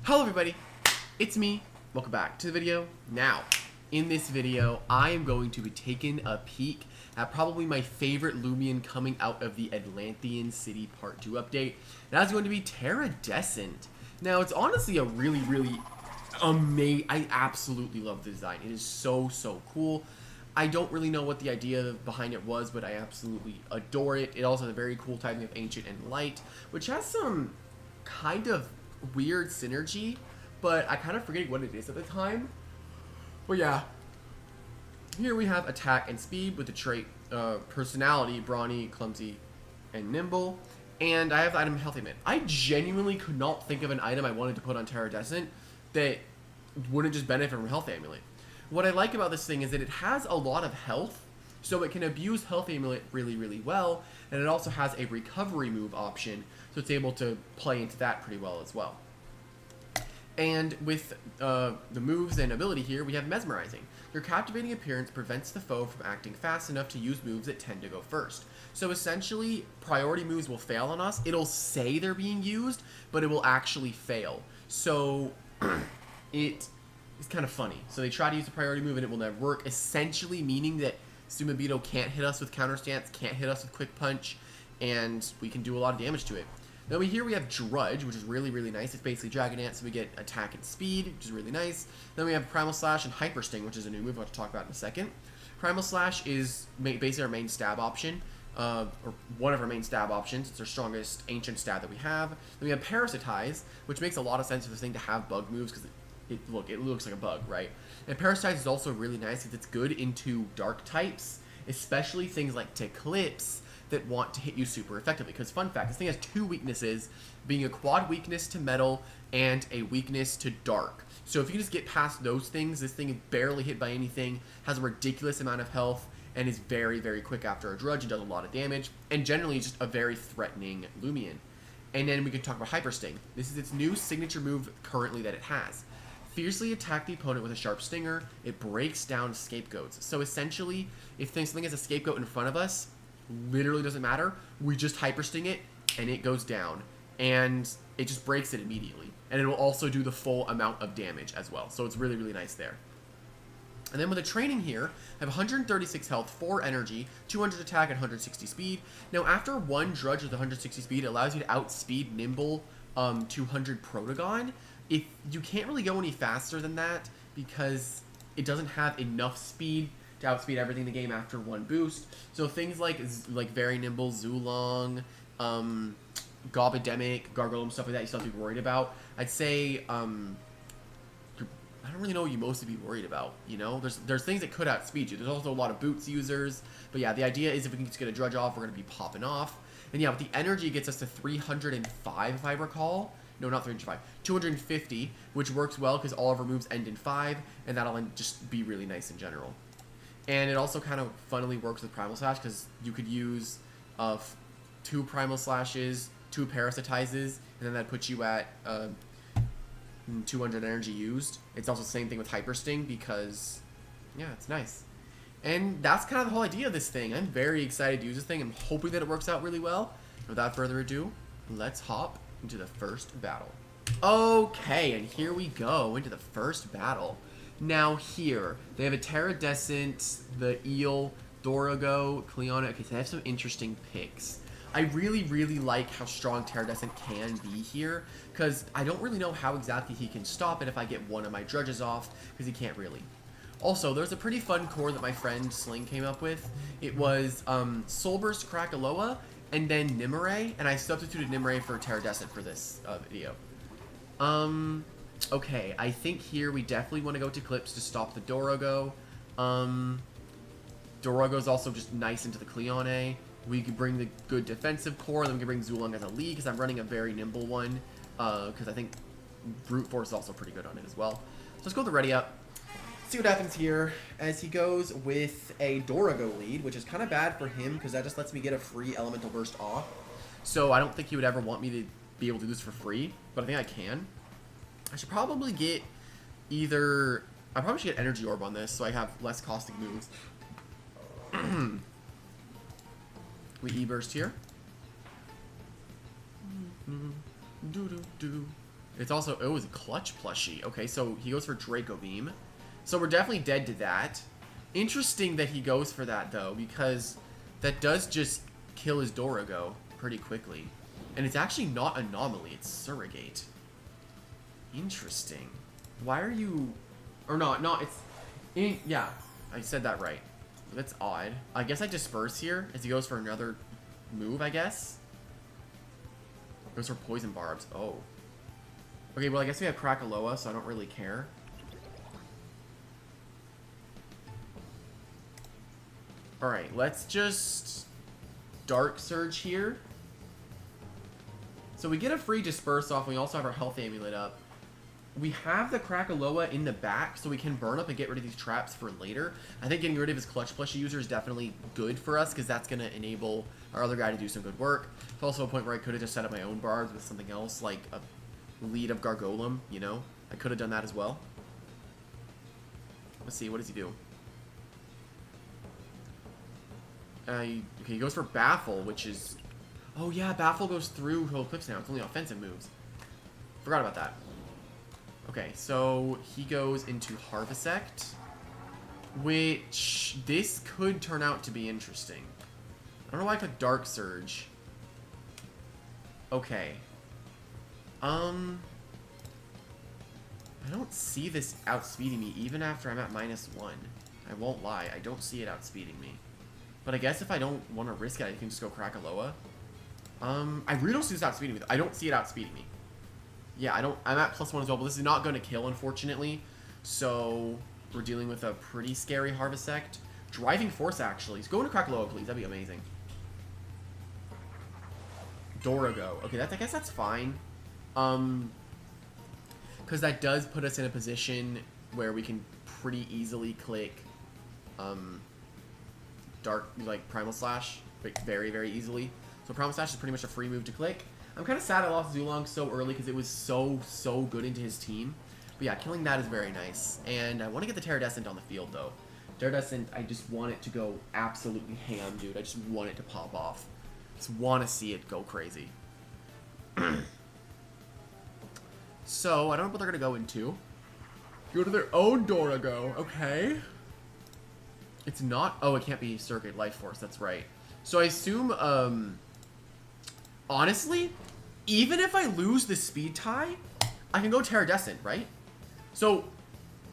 Hello everybody, it's me. Welcome back to the video. Now, in this video, I am going to be taking a peek at probably my favorite Loomian coming out of the Atlantean City Part 2 update. That's going to be Teridescent. Now, it's honestly a really amazing. I absolutely love the design. It is so cool. I don't really know what the idea behind it was, but I absolutely adore it. It also has a very cool typing of Ancient and Light, which has some kind of weird synergy, but I kind of forget what it is at the time. But yeah, here we have attack and speed with the trait personality, brawny, clumsy, and nimble. And I have the item health ailment. I genuinely could not think of an item I wanted to put on Teridescent that wouldn't just benefit from health amulet. What I like about this thing is that it has a lot of health, so it can abuse health amulet really well, and it also has a recovery move option, so it's able to play into that pretty well as well. And with the moves and ability here, we have Mesmerizing. Your captivating appearance prevents the foe from acting fast enough to use moves that tend to go first. So essentially, priority moves will fail on us. It'll say they're being used, but it will actually fail. So it's kind of funny. So they try to use a priority move and it will never work, essentially meaning that Sumabito can't hit us with counter stance, can't hit us with quick punch, and we can do a lot of damage to it. Then here we have Drudge, which is really nice. It's basically Dragon Dance, so we get attack and speed, which is really nice. Then we have Primal Slash and Hyper Sting, which is a new move I'll talk about in a second. Primal Slash is basically our main stab option, or one of our main stab options. It's our strongest ancient stab that we have. Then we have Parasitize, which makes a lot of sense for this thing to have bug moves, because it looks like a bug, right? And Parasitize is also really nice because it's good into dark types, especially things like Eclipse, that want to hit you super effectively. Because fun fact, this thing has two weaknesses, being a quad weakness to metal and a weakness to dark. So if you just get past those things, this thing is barely hit by anything, has a ridiculous amount of health, and is very quick after a Drudge and does a lot of damage, and generally just a very threatening Loomian. And then we can talk about Hyper Sting. This is its new signature move currently that it has. Fiercely attack the opponent with a sharp stinger. It breaks down scapegoats. So essentially, if something has a scapegoat in front of us, literally doesn't matter, we just Hyper Sting it and it goes down, and it just breaks it immediately, and it will also do the full amount of damage as well. So it's really nice there. And then with the training here, I have 136 health, 4 energy, 200 attack, and 160 speed. Now after one Drudge with 160 speed, it allows you to outspeed Nimble 200 Protagon. If you can't really go any faster than that because it doesn't have enough speed to outspeed everything in the game after one boost. So things like Very Nimble, Zulong, Gobademic, Gargolem, stuff like that you still have to be worried about. I'd say I don't really know what you mostly be worried about, you know? There's things that could outspeed you. There's also a lot of boots users. But yeah, the idea is if we can just get a Drudge off, we're going to be popping off. And yeah, with the energy, it gets us to 305 if I recall. No, not 305. 250, which works well because all of our moves end in 5, and that'll just be really nice in general. And it also kind of funnily works with Primal Slash because you could use 2 Primal Slashes, 2 Parasitizes, and then that puts you at 200 energy used. It's also the same thing with Hyper Sting because, yeah, it's nice. And that's kind of the whole idea of this thing. I'm very excited to use this thing. I'm hoping that it works out really well. Without further ado, let's hop into the first battle. Okay, and here we go into the first battle. Now here, they have a Teridescent, the Eel, Dorogo, Cleona. Okay, so they have some interesting picks. I really like how strong Teridescent can be here, because I don't really know how exactly he can stop it if I get one of my Drudges off, because he can't really. Also, there's a pretty fun core that my friend Sling came up with. It was Soulburst, Krakaloa, and then Nimue, and I substituted Nimue for Teridescent for this video. Okay, I think here we definitely want to go to Eclipse to stop the Dorogo. Dorogo's also just nice into the Cleone. We could bring the good defensive core, then we can bring Zulong as a lead, because I'm running a very nimble one, because I think Brute Force is also pretty good on it as well. So let's go with the Ready Up. See what happens here as he goes with a Dorogo lead, which is kind of bad for him, because that just lets me get a free Elemental Burst off. So I don't think he would ever want me to be able to do this for free, but I think I can. I should probably get either... I probably should get Energy Orb on this so I have less caustic moves. We E-Burst here. It's also, oh, it's a clutch plushie. Okay, so he goes for Draco Beam. So we're definitely dead to that. Interesting that he goes for that, though, because that does just kill his Dorigo pretty quickly. And it's actually not Anomaly, it's Surrogate. Interesting. Why are you... Or not, it's... yeah, I said that right. That's odd. I guess I Disperse here as he goes for another move, I guess. Goes for Poison Barbs. Oh. Okay, well, I guess we have Krakaloa, so I don't really care. Alright, let's just Dark Surge here. So we get a free Disperse off, and we also have our Health Amulet up. We have the Krakaloa in the back, so we can burn up and get rid of these traps for later. I think getting rid of his Clutch Plushie user is definitely good for us, because that's going to enable our other guy to do some good work. It's also a point where I could have just set up my own barbs with something else, like a lead of Gargolem, you know? I could have done that as well. Let's see, what does he do? Okay, he goes for Baffle, which is... Oh yeah, Baffle goes through Whole Eclipse now. It's only offensive moves. Forgot about that. Okay, so he goes into Harvesect, which this could turn out to be interesting. I don't know why I clicked Dark Surge. Okay. I don't see this outspeeding me even after I'm at -1. I won't lie, I don't see it outspeeding me. But I guess if I don't want to risk it, I can just go Krakaloa. I really don't see this outspeeding me. I don't see it outspeeding me. Yeah, I'm at +1 as well, but this is not going to kill, unfortunately. So, we're dealing with a pretty scary Harvesect. Driving Force, actually. So go into Krakaloa, please. That'd be amazing. Dorigo. Okay, I guess that's fine. Because that does put us in a position where we can pretty easily click, Primal Slash. Like, very, very easily. So Primal Slash is pretty much a free move to click. I'm kind of sad I lost Zulong so early because it was so good into his team. But yeah, killing that is very nice. And I want to get the Teridescent on the field, though. Teridescent, I just want it to go absolutely ham, dude. I just want it to pop off. Just want to see it go crazy. So, I don't know what they're going to go into. Go to their own Dorigo, okay. It's not... Oh, it can't be Circuit Life Force, that's right. So I assume, honestly, even if I lose the speed tie, I can go Teridescent, right? So,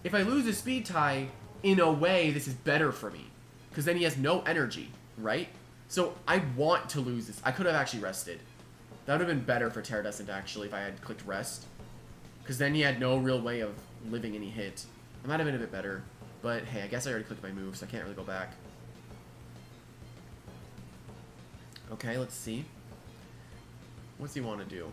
if I lose the speed tie, in a way, this is better for me. Because then he has no energy, right? So, I want to lose this. I could have actually rested. That would have been better for Teridescent, actually, if I had clicked rest. Because then he had no real way of living any hit. It might have been a bit better. But, hey, I guess I already clicked my move, so I can't really go back. Okay, let's see. What's he want to do?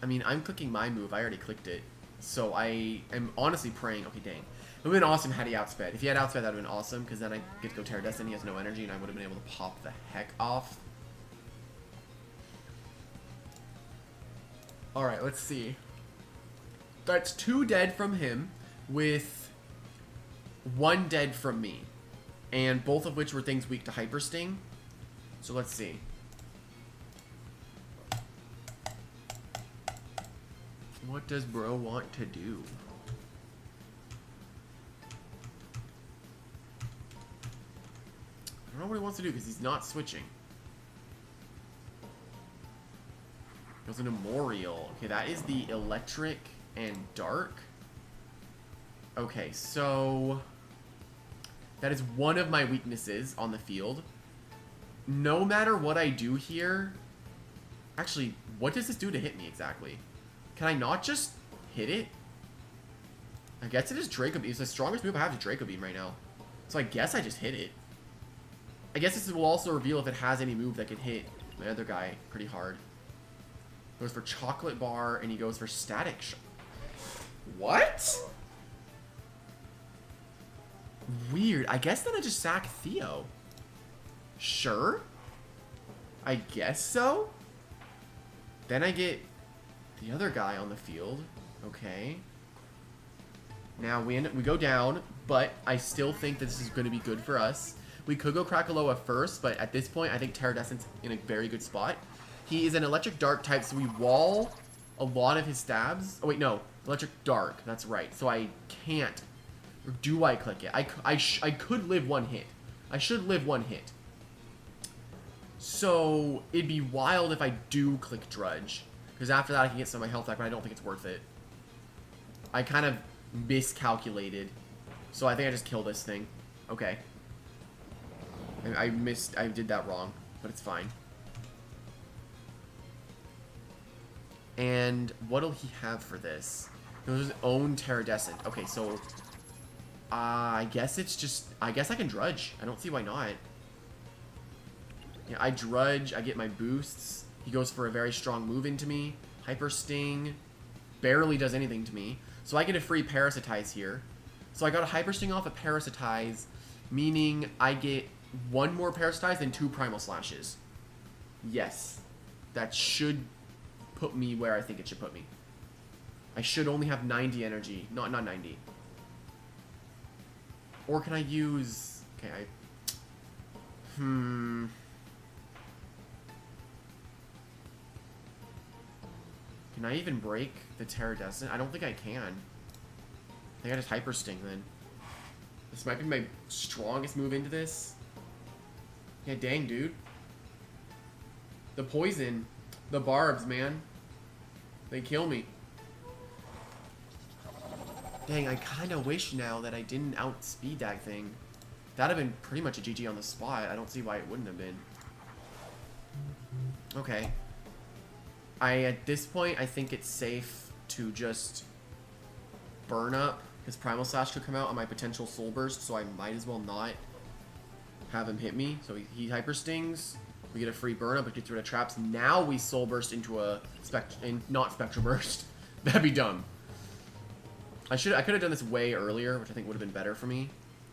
I mean, I'm clicking my move. I already clicked it. So I am honestly praying. Okay, dang. It would have been awesome had he outsped. If he had outsped, that would have been awesome, because then I get to go Teridescent. He has no energy, and I would have been able to pop the heck off. Alright, let's see. That's 2 dead from him, with 1 dead from me. And both of which were things weak to Hyper Sting. So let's see. What does bro want to do? I don't know what he wants to do because he's not switching. Goes into Moriel. Okay, that is the electric and dark. Okay, so that is one of my weaknesses on the field. No matter what I do here... Actually, what does this do to hit me exactly? Can I not just hit it? I guess it is Draco Beam. It's the strongest move I have is Draco Beam right now. So I guess I just hit it. I guess this will also reveal if it has any move that could hit my other guy pretty hard. Goes for Chocolate Bar, and he goes for Static Shock. What? Weird. I guess then I just sack Theo. Sure. I guess so. Then I get the other guy on the field. Okay. Now we go down, but I still think that this is going to be good for us. We could go Krakaloa first, but at this point, I think Teridescent's in a very good spot. He is an electric dark type, so we wall a lot of his stabs. Oh, wait, no. Electric Dark. That's right. So I can't. Or do I click it? I could live one hit. I should live one hit. So it'd be wild if I do click Drudge. Because after that I can get some of my health back, but I don't think it's worth it. I kind of miscalculated. So I think I just kill this thing. Okay. I did that wrong, but it's fine. And what'll he have for this? It was his own Teridescent. Okay, so I guess it's just, I guess I can Drudge. I don't see why not. Yeah, I Drudge, I get my boosts. He goes for a very strong move into me. Hyper Sting barely does anything to me. So I get a free Parasitize here. So I got a Hyper Sting off a Parasitize, meaning I get one more Parasitize and 2 Primal Slashes. Yes. That should put me where I think it should put me. I should only have 90 energy. Not 90. Or can I use... Okay, Can I even break the Teridescent? I don't think I can. I think I just Hyper Sting then. This might be my strongest move into this. Yeah, dang, dude. The poison. The barbs, man. They kill me. Dang, I kind of wish now that I didn't outspeed that thing. That'd have been pretty much a GG on the spot. I don't see why it wouldn't have been. Okay. At this point, I think it's safe to just burn up. His Primal Slash could come out on my potential Soul Burst, so I might as well not have him hit me. So he Hyper Stings. We get a free burn up, it gets rid of traps. Now we Soul Burst into a not Spectral Burst. That'd be dumb. I could have done this way earlier, which I think would have been better for me.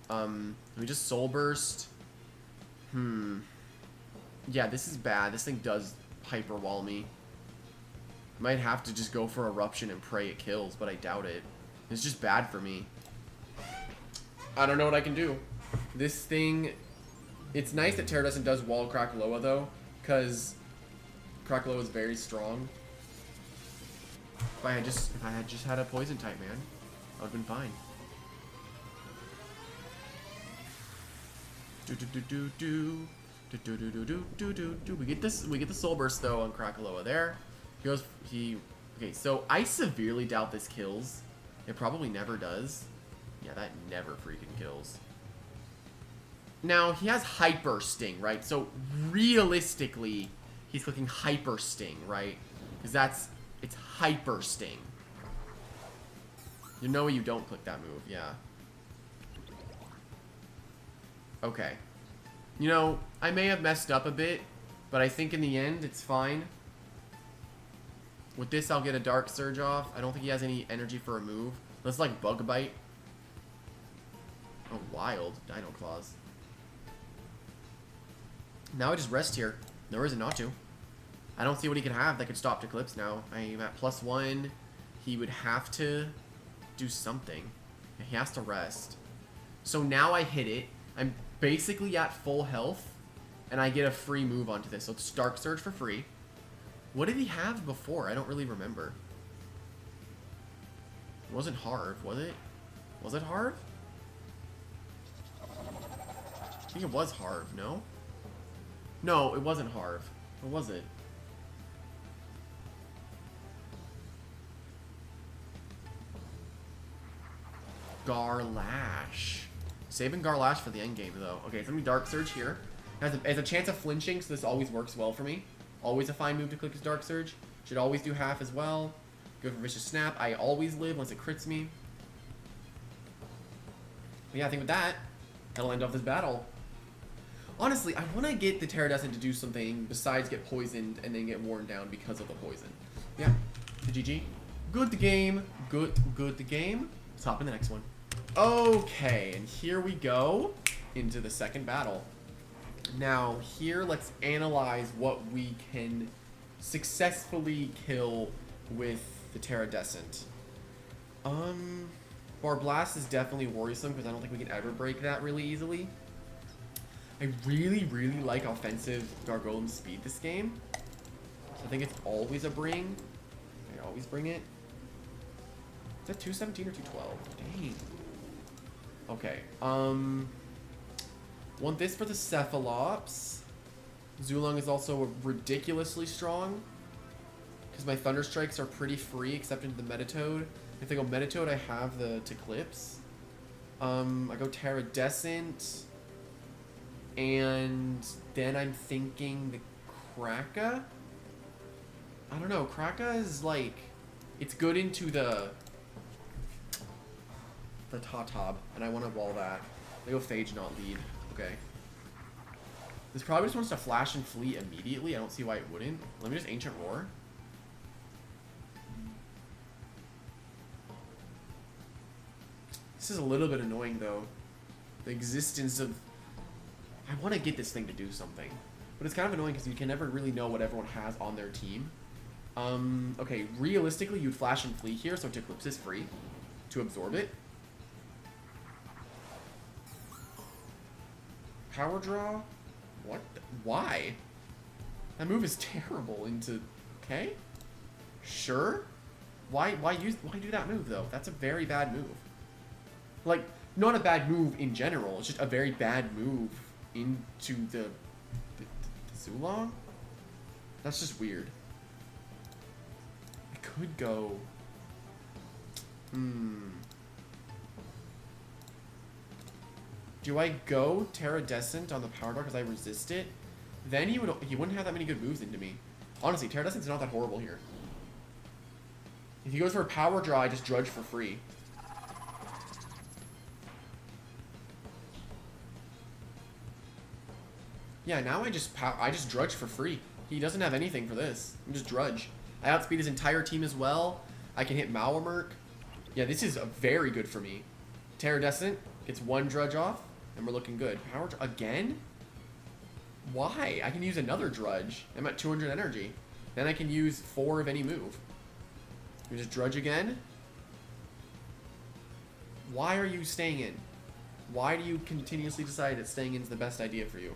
We just Soul Burst. Yeah, this is bad. This thing does Hyper Wall me. Might have to just go for Eruption and pray it kills, but I doubt it. It's just bad for me. I don't know what I can do. This thing... It's nice that Teridescent does wall Krakaloa, though, because Krakaloa is very strong. If I had just had a Poison type, man, I would have been fine. We get the Soul Burst though on Krakaloa there. Okay, so I severely doubt this kills. It probably never does. Yeah, that never freaking kills. Now, he has Hyper Sting, right? So, realistically, he's clicking Hyper Sting, right? Because it's Hyper Sting. You know you don't click that move, yeah. Okay. You know, I may have messed up a bit, but I think in the end, it's fine. With this, I'll get a Dark Surge off. I don't think he has any energy for a move. Let's, like, Bug Bite. Oh, wild. Dino Claws. Now I just rest here. No reason not to. I don't see what he could have that could stop Eclipse now. I'm at +1. He would have to do something. He has to rest. So now I hit it. I'm basically at full health. And I get a free move onto this. So it's Dark Surge for free. What did he have before? I don't really remember. It wasn't Harv, was it? Was it Harv? I think it was Harv, no? No, it wasn't Harv. What was it? Garlash. Saving Garlash for the end game, though. Okay, so let me Dark Surge here. Has a chance of flinching, so this always works well for me. Always a fine move to click his Dark Surge. Should always do half as well. Go for Vicious Snap. I always live once it crits me. But yeah, I think with that, that'll end off this battle. Honestly, I want to get the Teridescent to do something besides get poisoned and then get worn down because of the poison. Yeah, the GG. Good the game. Good the game. Let's hop in the next one. Okay, and here we go into the second battle. Now, here, let's analyze what we can successfully kill with the Teridescent. Barblast is definitely worrisome because I don't think we can ever break that really easily. I really like offensive Gargolem speed this game. So I think it's always a bring. Okay, oh, always bring it. Is that 217 or 212? Dang. Okay. Want this for the Cephalops. Zulong is also ridiculously strong. Because my Thunder Strikes are pretty free, except into the Metatoad. If I go Metatoad, I have the Eclipse. I go Teridescent. And then I'm thinking the Kraka? I don't know. Kraka is like... It's good into the Tatab. And I want to wall that. I go Phage, not lead. Okay. This probably just wants to flash and flee immediately. I don't see why it wouldn't. Let me just Ancient Roar. This is a little bit annoying, though. The existence of... I want to get this thing to do something. But it's kind of annoying because you can never really know what everyone has on their team. Okay, realistically, you'd flash and flee here, so Eclipse is free to absorb it. Power draw? What? Why? That move is terrible into... Okay? Sure? Why do that move, though? That's a very bad move. Like, not a bad move in general. It's just a very bad move into the Zulong? That's just weird. I could go... Do I go Teridescent on the Power Draw because I resist it? Then he wouldn't have that many good moves into me. Honestly, Teridescent's not that horrible here. If he goes for a Power Draw, I just Drudge for free. Yeah, now I just Drudge for free. He doesn't have anything for this. I'm just Drudge. I outspeed his entire team as well. I can hit Malamurk. Yeah, this is very good for me. Teridescent gets one Drudge off, and we're looking good. Power again? Why? I can use another Drudge. I'm at 200 energy. Then I can use 4 of any move. We just Drudge again. Why are you staying in? Why do you continuously decide that staying in is the best idea for you?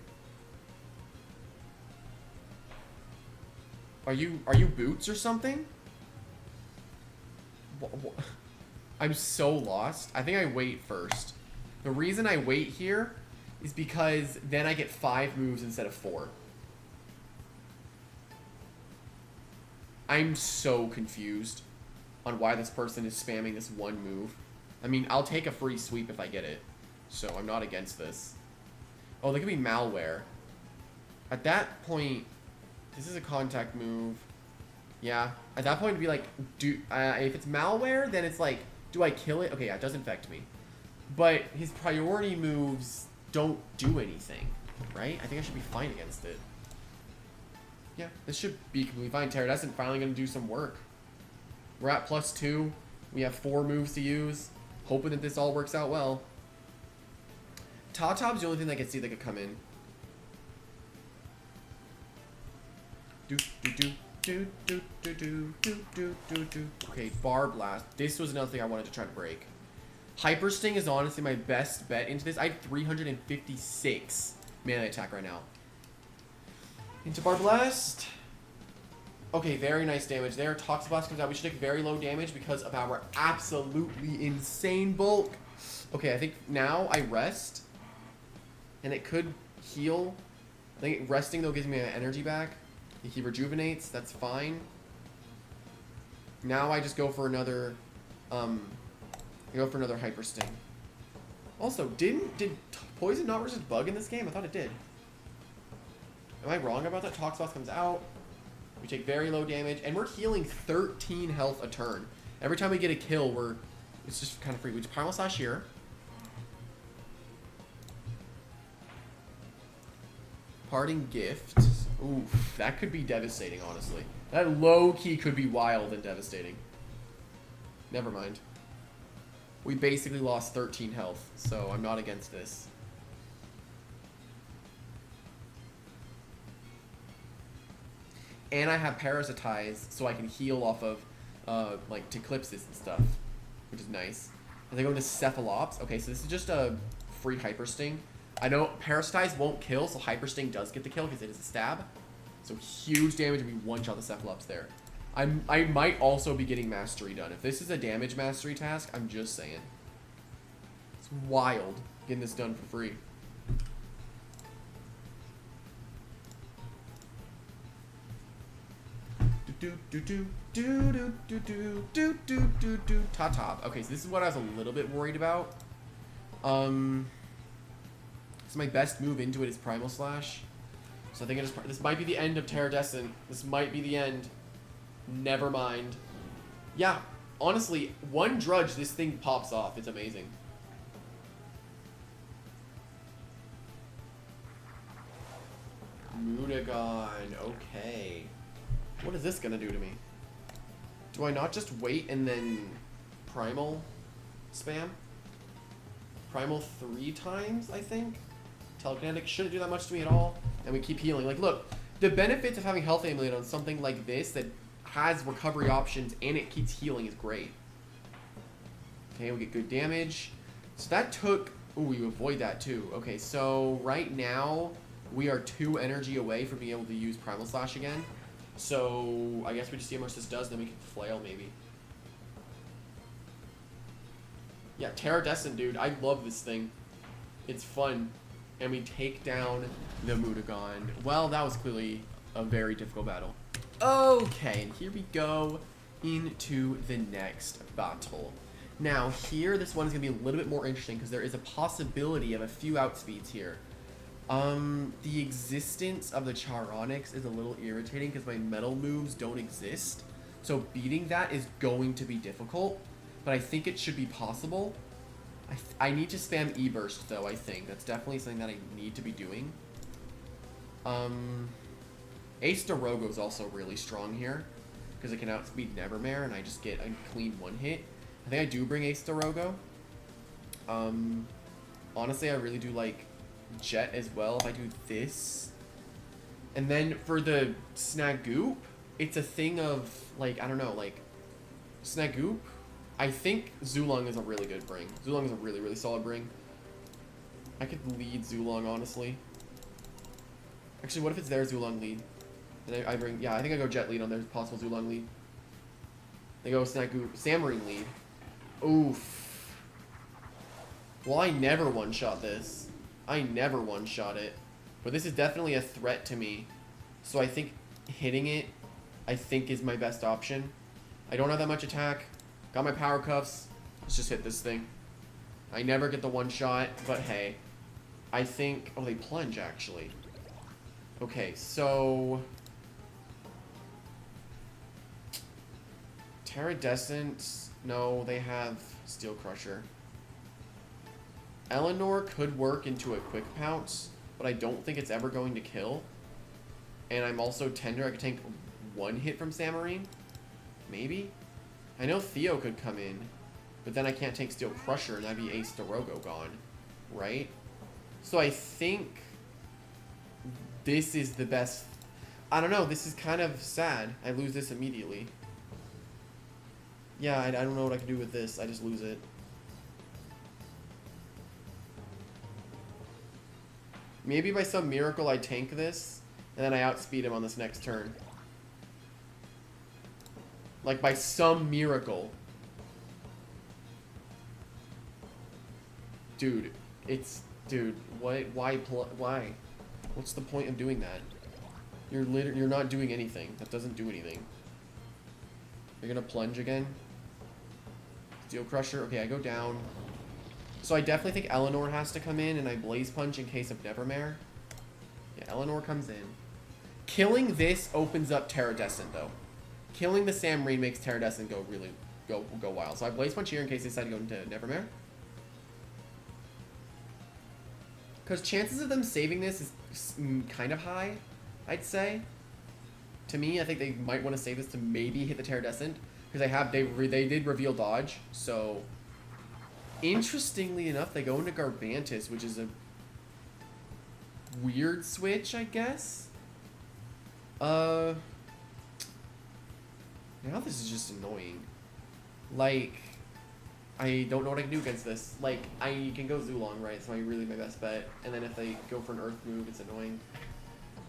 Are you Boots or something? I'm so lost. I think I wait first. The reason I wait here is because then I get 5 moves instead of 4. I'm so confused on why this person is spamming this one move. I mean, I'll take a free sweep if I get it. So I'm not against this. Oh, they could be malware. At that point, this is a contact move. Yeah. At that point, it'd be like, if it's malware, then it's like, do I kill it? Okay, yeah, it does infect me. But his priority moves don't do anything, right? I think I should be fine against it. Yeah, this should be completely fine. Teridescent finally going to do some work. We're at +2. We have 4 moves to use. Hoping that this all works out well. Tatab's the only thing I can see that could come in. Okay, Bar Blast. This was another thing I wanted to try to break. Hyper Sting is honestly my best bet into this. I have 356 melee attack right now. Into Bar Blast. Okay, very nice damage there. Toxic Blast comes out. We should take very low damage because of our absolutely insane bulk. Okay, I think now I rest. And it could heal. I think resting, though, gives me my energy back. He rejuvenates. That's fine. Now I just go for another... I go for another Hyper Sting. Also, did Poison not resist Bug in this game? I thought it did. Am I wrong about that? Toxboss comes out. We take very low damage. And we're healing 13 health a turn. Every time we get a kill, it's just kind of free. We just Primal Slash here. Parting Gift. Oof, that could be devastating, honestly. That low-key could be wild and devastating. Never mind. We basically lost 13 health, so I'm not against this. And I have Parasitize, so I can heal off of, like, Eclipses and stuff, which is nice. And they go into Cephalops. Okay, so this is just a free Hyper Sting. I know Parasitize won't kill, so Hyper Sting does get the kill because it is a stab. So huge damage, and we one-shot the Cephalops there. I might also be getting mastery done. If this is a damage mastery task, I'm just saying. It's wild getting this done for free. Top. Okay, so this is what I was a little bit worried about. So my best move into it is Primal Slash. So I think this might be the end of Teridescent. This might be the end. Never mind. Yeah, honestly, one Drudge, this thing pops off. It's amazing. Mutagon. Okay. What is this gonna do to me? Do I not just wait and then Primal spam? Primal 3 times, I think? Telekinetic shouldn't do that much to me at all. And we keep healing. Like, look, the benefits of having Health Amulet on something like this that has recovery options and it keeps healing is great. Okay, we get good damage. So that took... Ooh, you avoid that too. Okay, so right now we are 2 energy away from being able to use Primal Slash again. So I guess we just see how much this does, then we can flail maybe. Yeah, Teridescent, dude. I love this thing. It's fun. And we take down the Mutagon. Well, that was clearly a very difficult battle. Okay, and here we go into the next battle. Now here, this one is going to be a little bit more interesting because there is a possibility of a few outspeeds here. The existence of the Charonics is a little irritating because my metal moves don't exist. So beating that is going to be difficult, but I think it should be possible. I need to spam E-Burst though, I think. That's definitely something that I need to be doing. Ace Dorogo is also really strong here because it can outspeed Nevermare and I just get a clean 1-hit. I think I do bring Ace Dorogo. Honestly, I really do like Jet as well if I do this. And then for the Snagoop, it's a thing of, like, I don't know, like, Snagoop, I think Zulong is a really good bring. Zulong is a really, really solid bring. I could lead Zulong, honestly. Actually, what if it's their Zulong lead? And I bring, yeah, I think I go Jet lead on their possible Zulong lead. They go Snagoop, Samarine lead. Oof. Well, I never one-shot this. I never one-shot it. But this is definitely a threat to me. So I think hitting it, I think, is my best option. I don't have that much attack. Got my power cuffs. Let's just hit this thing. I never get the one-shot, but hey. I think... Oh, they plunge, actually. Okay, so... Teridescent... No, they have Steel Crusher. Eleanor could work into a Quick Pounce, but I don't think it's ever going to kill. And I'm also Tender. I could tank 1 hit from Samarine. Maybe? I know Theo could come in, but then I can't take Steel Crusher, and that'd be Ace Dorogo gone, right? So I think this is the best. I don't know. This is kind of sad. I lose this immediately. Yeah, I don't know what I can do with this. I just lose it. Maybe by some miracle I tank this, and then I outspeed him on this next turn. Like, by some miracle. Dude, it's... Dude, why? What's the point of doing that? You're not doing anything. That doesn't do anything. You're gonna plunge again? Steel Crusher? Okay, I go down. So I definitely think Eleanor has to come in, and I Blaze Punch in case of Nevermare. Yeah, Eleanor comes in. Killing this opens up Teridescent, though. Killing the Samarine makes Teridescent go wild. So I Blaze Punch here in case they decide to go into Nevermare. Because chances of them saving this is kind of high, I'd say. To me, I think they might want to save this to maybe hit the Teridescent. Because they did reveal dodge, so... Interestingly enough, they go into Garbantis, which is a weird switch, I guess. Now this is just annoying. Like, I don't know what I can do against this. Like, I can go Zulong, right? It's really my best bet. And then if they go for an Earth move, it's annoying.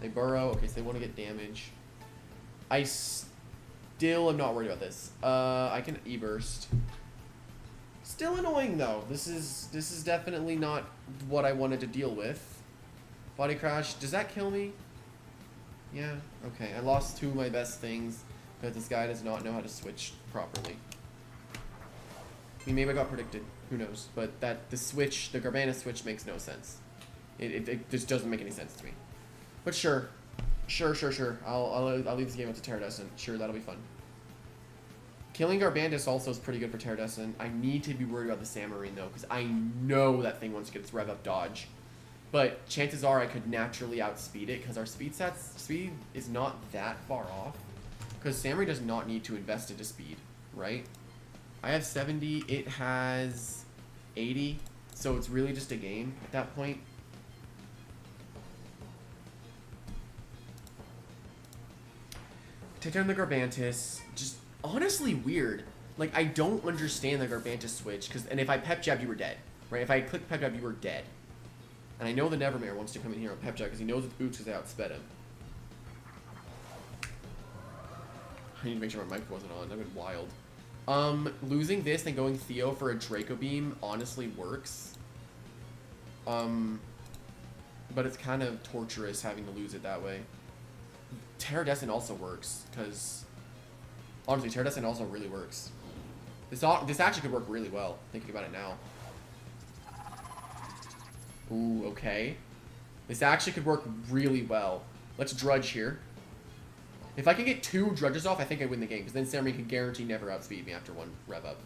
They burrow. Okay, so they want to get damage. I still am not worried about this. I can E-burst. Still annoying though. This is definitely not what I wanted to deal with. Body crash. Does that kill me? Yeah. Okay. I lost 2 of my best things because this guy does not know how to switch properly. I mean, maybe I got predicted. Who knows? But the Garbana switch makes no sense. It just doesn't make any sense to me. But sure. Sure. I'll leave this game up to Teridescent. Sure, that'll be fun. Killing Garbandis also is pretty good for Teridescent. I need to be worried about the Samarine though, because I know that thing wants to get its rev up dodge. But chances are I could naturally outspeed it, because our speed is not that far off. Because Samarine does not need to invest into speed, right? I have 70, it has 80, so it's really just a game at that point. Take down the Garbantis. Just honestly weird. Like, I don't understand the Garbantis switch, and if I pep jab, you were dead, right? If I click pep jab, you were dead. And I know the Nevermare wants to come in here on pep jab because he knows it's boots because I outsped him. I need to make sure my mic wasn't on. That would been wild. Losing this and going Theo for a Draco Beam honestly works. But it's kind of torturous having to lose it that way. Teridescent also works, because honestly, Teridescent also really works. This actually could work really well, thinking about it now. Ooh, okay. This actually could work really well. Let's Drudge here. If I can get 2 Drudges off, I think I win the game, because then Samarine can guarantee never outspeed me after 1 rev up.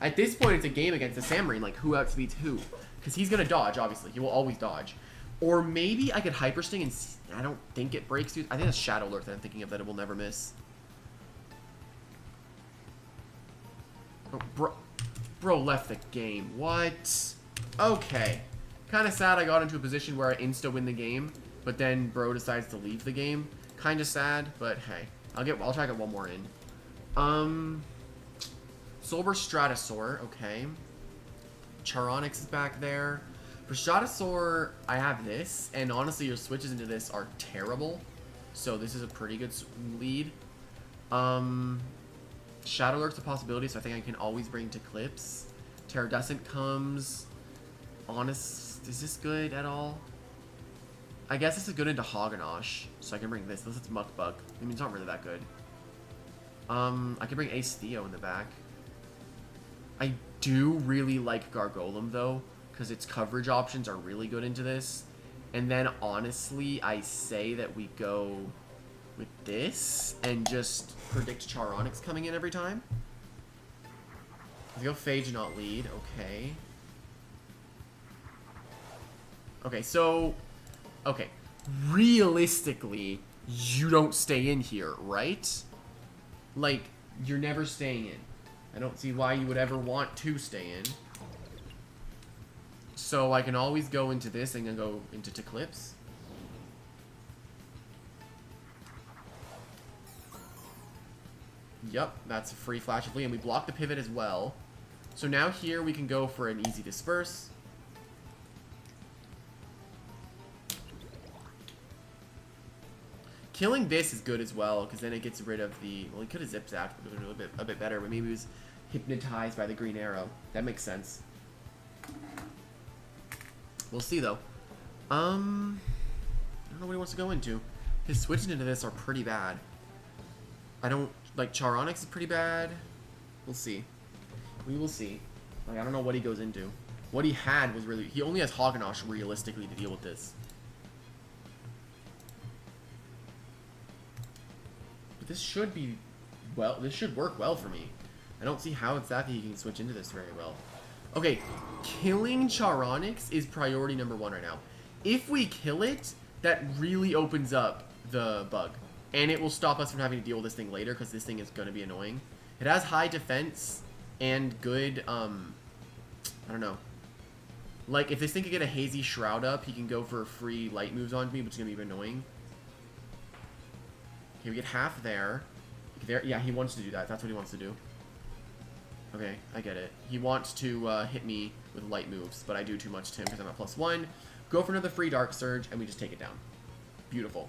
At this point, it's a game against the Samarine, like who outspeeds who. Because he's going to dodge, obviously. He will always dodge. Or maybe I could Hyper Sting and I don't think it breaks through. I think that's Shadow Alert that I'm thinking of, that it will never miss. Oh, bro left the game. What? Okay. Kind of sad I got into a position where I insta-win the game, but then bro decides to leave the game. Kind of sad, but hey. I'll try to get 1 more in. Solber Stratosaur, okay. Charonix is back there. For Stratosaur, I have this, and honestly, your switches into this are terrible. So this is a pretty good lead. Shadow Alert's a possibility, so I think I can always bring to Clips. Teridescent comes. Honest, is this good at all? I guess this is good into Hoganosh, so I can bring this. This is Muckbug. I mean, it's not really that good. I can bring Ace Theo in the back. I do really like Gargolem, though, because its coverage options are really good into this. And then, honestly, I say that we go with this and just predict Charonix coming in every time. Let's go Phage, not lead. Okay. Okay, so... Okay. Realistically, you don't stay in here, right? Like, you're never staying in. I don't see why you would ever want to stay in. So I can always go into this and then go into Teclipse. Yep, that's a free Flash of Lee, and we block the pivot as well. So now here we can go for an easy Disperse. Killing this is good as well, because then it gets rid of the... Well, he could have Zip-Zapped, but it was a bit better, but maybe he was hypnotized by the green arrow. That makes sense. We'll see, though. I don't know what he wants to go into. His switches into this are pretty bad. I don't... Like, Charonix is pretty bad. We'll see. We will see. Like, I don't know what he goes into. What he had was really... He only has Hoganosh, realistically, to deal with this. But this should be... Well, this should work well for me. I don't see how exactly he can switch into this very well. Okay, killing Charonix is priority number 1 right now. If we kill it, that really opens up the bug. And it will stop us from having to deal with this thing later, because this thing is going to be annoying. It has high defense and good, I don't know. Like, if this thing could get a Hazy Shroud up, he can go for free light moves on me, which is going to be annoying. Okay, we get half there. Yeah, he wants to do that. That's what he wants to do. Okay, I get it. He wants to hit me with light moves, but I do too much to him because I'm at +1. Go for another free Dark Surge, and we just take it down. Beautiful.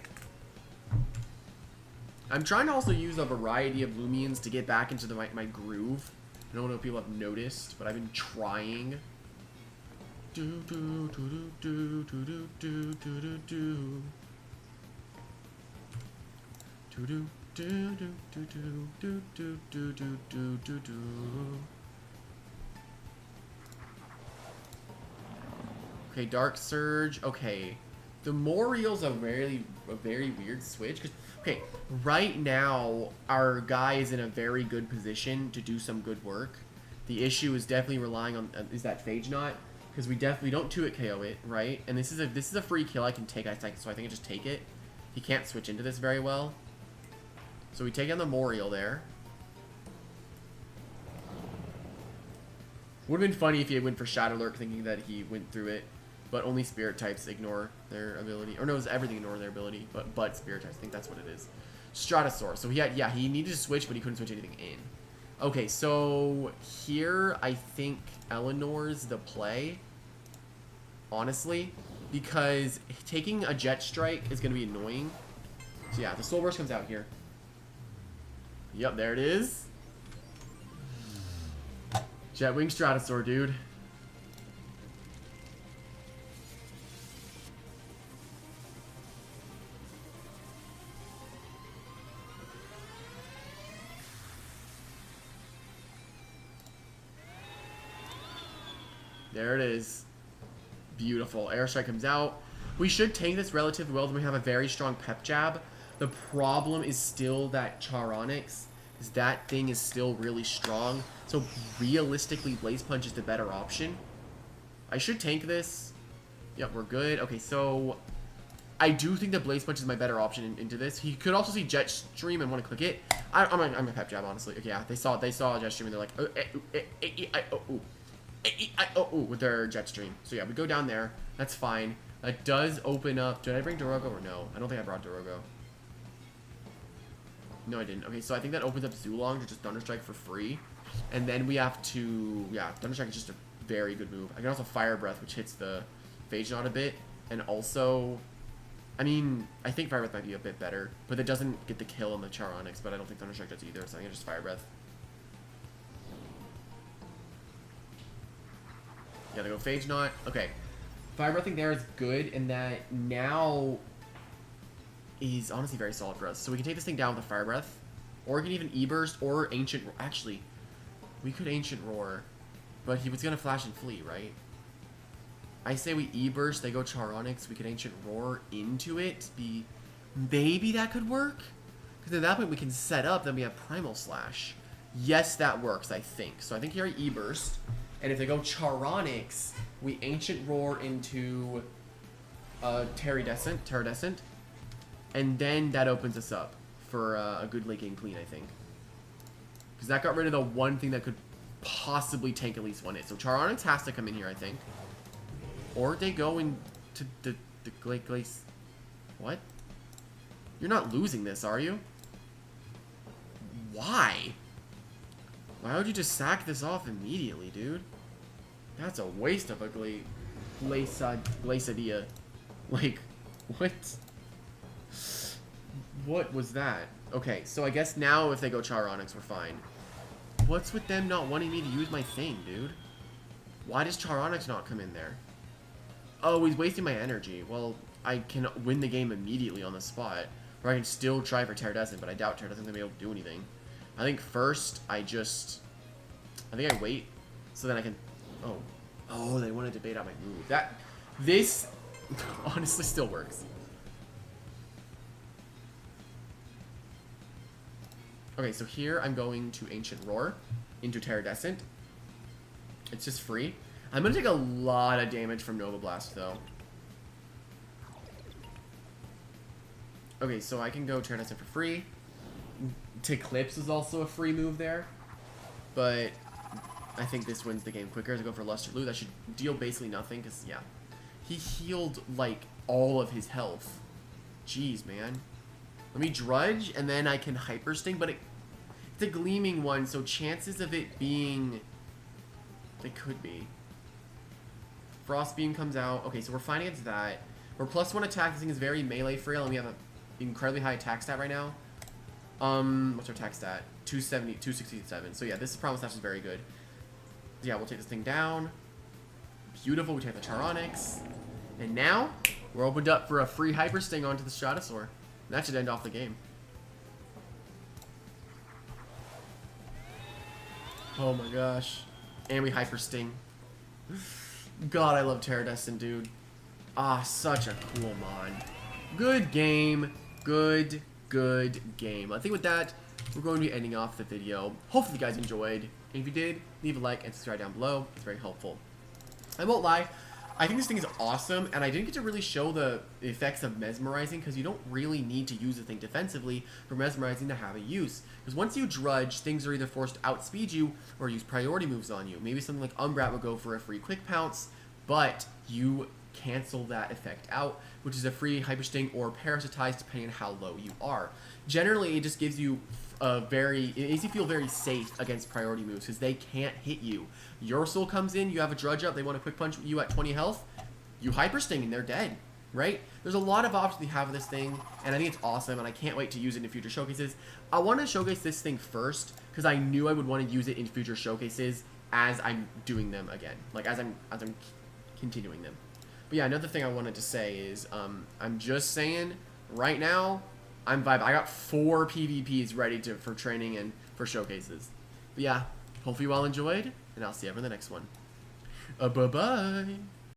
I'm trying to also use a variety of Loomians to get back into my groove. I don't know if people have noticed, but I've been trying. Do do do do do do do do do do. Do do do do do do do do do do do do. Okay, Dark Surge. Okay, the Moriel's a very weird switch. Cause, okay, right now our guy is in a very good position to do some good work. The issue is definitely relying on is that Phage Knot, because we don't 2-hit KO it, right? And this is a free kill I can take. So I think I just take it. He can't switch into this very well. So we take on the Moriel there. Would have been funny if he had went for Shadow Lurk thinking that he went through it. But only Spirit types ignore their ability. Or no, it's everything ignore their ability. But Spirit types. I think that's what it is. Stratosaur. So he needed to switch, but he couldn't switch anything in. Okay, so here I think Eleanor's the play. Honestly. Because taking a Jet Strike is going to be annoying. So yeah, the Soul Burst comes out here. Yep, there it is. Jetwing Stratosaur, dude. There it is. Beautiful. Airstrike comes out. We should tank this relatively well. Then we have a very strong Pep Jab. The problem is still that Charonix. That thing is still really strong. So realistically, Blaze Punch is the better option. I should tank this. Yep, we're good. Okay, so I do think that Blaze Punch is my better option into this. He could also see Jet Stream and want to click it. I'm a Pep Jab, honestly. Okay, yeah, they saw Jet Stream and they're like, with their Jet Stream. So yeah, we go down there. That's fine. That does open up. Did I bring Dorogo or no? I don't think I brought Dorogo. No, I didn't. Okay, so I think that opens up Zulong to just Thunderstrike for free. And then we have to... Yeah, Thunderstrike is just a very good move. I can also Fire Breath, which hits the Phage Knot a bit. And also... I mean, I think Fire Breath might be a bit better. But it doesn't get the kill on the Charonix. But I don't think Thunderstrike does either. So I think just Fire Breath. Yeah, they go Phage Knot. Okay. Fire Breathing there is good in that now... is honestly very solid for us. So we can take this thing down with a Fire Breath. Or we can even E-Burst or Ancient... Actually, we could Ancient Roar. But he was going to Flash and Flee, right? I say we E-Burst, they go Charonix. We could Ancient Roar into it. Maybe that could work? Because at that point we can set up, then we have Primal Slash. Yes, that works, I think. So I think here I E-Burst. And if they go Charonix, we Ancient Roar into Teridescent. And then that opens us up for a good late game clean, I think. Because that got rid of the one thing that could possibly tank at least one hit. So Charonix has to come in here, I think. Or they go into the Glace. What? You're not losing this, are you? Why? Why would you just sack this off immediately, dude? That's a waste of a Glaceadia. Like, what? What was that? Okay, so I guess now if they go Charonix, we're fine. What's with them not wanting me to use my thing, dude? Why does Charonix not come in there? Oh, he's wasting my energy. Well, I can win the game immediately on the spot. Or I can still try for Teridescent, but I doubt Teridescent's gonna be able to do anything. I think first, I think I wait, so then I can... Oh, they want to debate out my move. This honestly still works. Okay, so here I'm going to Ancient Roar into Teridescent. It's just free. I'm going to take a lot of damage from Nova Blast, though. Okay, so I can go Teridescent for free. Eclipse is also a free move there. But I think this wins the game quicker. As I go for Luster Loot, that should deal basically nothing, because, yeah. He healed, like, all of his health. Jeez, man. Let me Drudge, and then I can Hyper Sting, but it's a Gleaming one, so chances of it being... They could be. Frost Beam comes out. Okay, so we're fine against that. We're +1 attack. This thing is very melee frail, and we have an incredibly high attack stat right now. What's our attack stat? 270, 267. So yeah, this Promise Dash is very good. Yeah, we'll take this thing down. Beautiful. We take the Pteronics. And now, we're opened up for a free Hyper Sting onto the Stratosaur. That should end off the game. Oh my gosh. And we Hyper Sting. God, I love Teridescent, dude. Ah, such a cool mon. Good game. Good game. I think with that, we're going to be ending off the video. Hopefully you guys enjoyed. And if you did, leave a like and subscribe down below. It's very helpful. I won't lie. I think this thing is awesome, and I didn't get to really show the effects of Mesmerizing because you don't really need to use the thing defensively for Mesmerizing to have a use. Because once you Drudge, things are either forced to outspeed you or use priority moves on you. Maybe something like Umbrat would go for a free Quick Pounce, but you cancel that effect out, which is a free Hyper Sting or Parasitize depending on how low you are. Generally, it just gives you it makes you feel very safe against priority moves because they can't hit you. Your Soul comes in, you have a Drudge up, they want to Quick Punch you at 20 health, you Hyper Sting and they're dead, right? There's a lot of options you have with this thing, and I think it's awesome, and I can't wait to use it in future showcases. I want to showcase this thing first because I knew I would want to use it in future showcases as I'm doing them again, like as I'm continuing them. But yeah, another thing I wanted to say is I'm just saying right now I'm vibing. I got 4 PvPs ready for training and for showcases. But yeah, hopefully you all enjoyed, and I'll see you ever in the next one. Bye-bye.